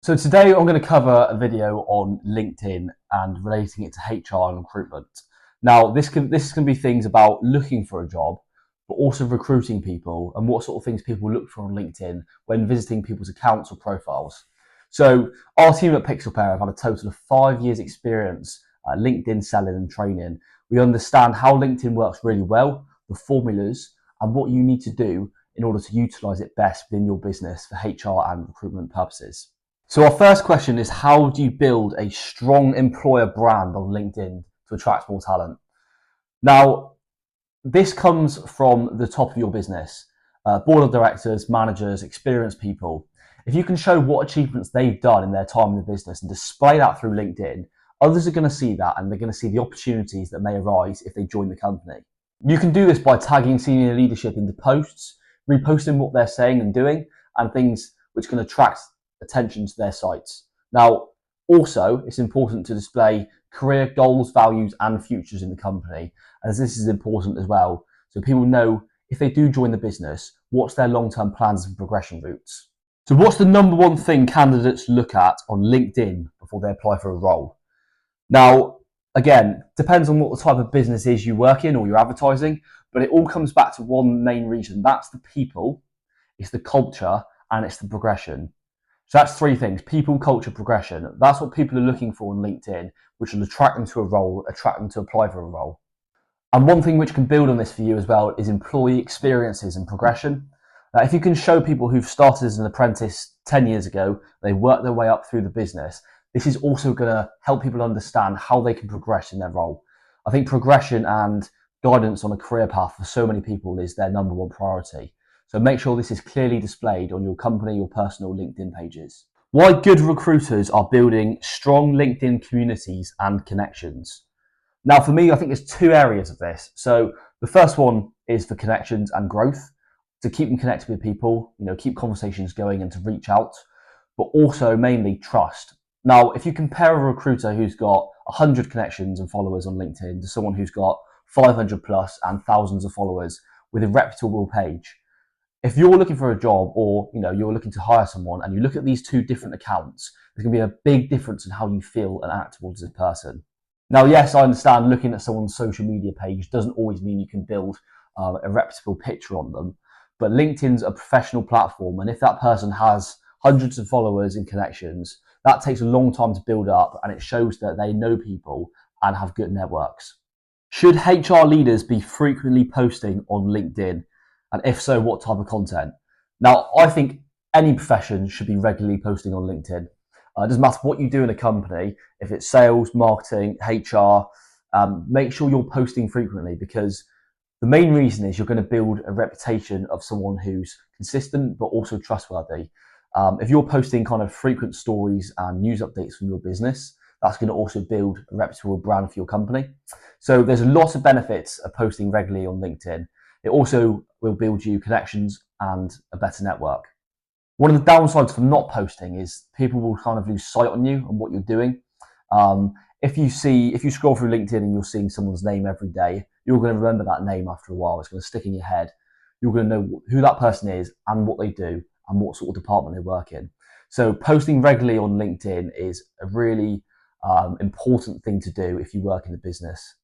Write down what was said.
So today I'm going to cover a video on LinkedIn and relating it to HR and recruitment. Now, this can be things about looking for a job, but also recruiting people and what sort of things people look for on LinkedIn when visiting people's accounts or profiles. So our team at Pixelpair have had a total of 5 years experience at LinkedIn selling and training. We understand how LinkedIn works really well, the formulas, and what you need to do in order to utilize it best within your business for HR and recruitment purposes. So our first question is, how do you build a strong employer brand on LinkedIn to attract more talent? Now, this comes from the top of your business, board of directors, managers, experienced people. If you can show what achievements they've done in their time in the business and display that through LinkedIn, others are going to see that and they're going to see the opportunities that may arise if they join the company. You can do this by tagging senior leadership into posts, reposting what they're saying and doing, and things which can attract attention to their sites. Now, also, it's important to display career goals, values, and futures in the company, as this is important as well. So people know if they do join the business, what's their long-term plans and progression routes. So what's the number one thing candidates look at on LinkedIn before they apply for a role? Now, again, depends on what the type of business is you work in or you're advertising, but it all comes back to one main reason. That's the people, it's the culture, and it's the progression. So that's three things: people, culture, progression. That's what people are looking for on LinkedIn, which will attract them to a role, attract them to apply for a role. And one thing which can build on this for you as well is employee experiences and progression. If you can show people who've started as an apprentice 10 years ago, they worked their way up through the business, this is also going to help people understand how they can progress in their role. I think progression and guidance on a career path for so many people is their number one priority. So make sure this is clearly displayed on your company or personal LinkedIn pages. Why good recruiters are building strong LinkedIn communities and connections. Now, for me, I think there's two areas of this. So the first one is for connections and growth, to keep them connected with people, keep conversations going and to reach out, but also mainly trust. Now, if you compare a recruiter who's got 100 connections and followers on LinkedIn to someone who's got 500 plus and thousands of followers with a reputable page, if you're looking for a job or you're looking to hire someone and you look at these two different accounts, there's going to be a big difference in how you feel and act towards this person. Now, yes, I understand looking at someone's social media page doesn't always mean you can build a reputable picture on them, but LinkedIn's a professional platform, and if that person has hundreds of followers and connections, that takes a long time to build up, and it shows that they know people and have good networks. Should HR leaders be frequently posting on LinkedIn? And if so, what type of content? Now, I think any profession should be regularly posting on LinkedIn. It doesn't matter what you do in a company, if it's sales, marketing, HR, make sure you're posting frequently, because the main reason is you're going to build a reputation of someone who's consistent but also trustworthy. If you're posting kind of frequent stories and news updates from your business, that's going to also build a reputable brand for your company. So there's a lot of benefits of posting regularly on LinkedIn. It also will build you connections and a better network. One of the downsides for not posting is people will kind of lose sight on you and what you're doing. If you scroll through LinkedIn and you're seeing someone's name every day, you're going to remember that name after a while. It's going to stick in your head. You're going to know who that person is and what they do and what sort of department they work in. So posting regularly on LinkedIn is a really important thing to do if you work in the business.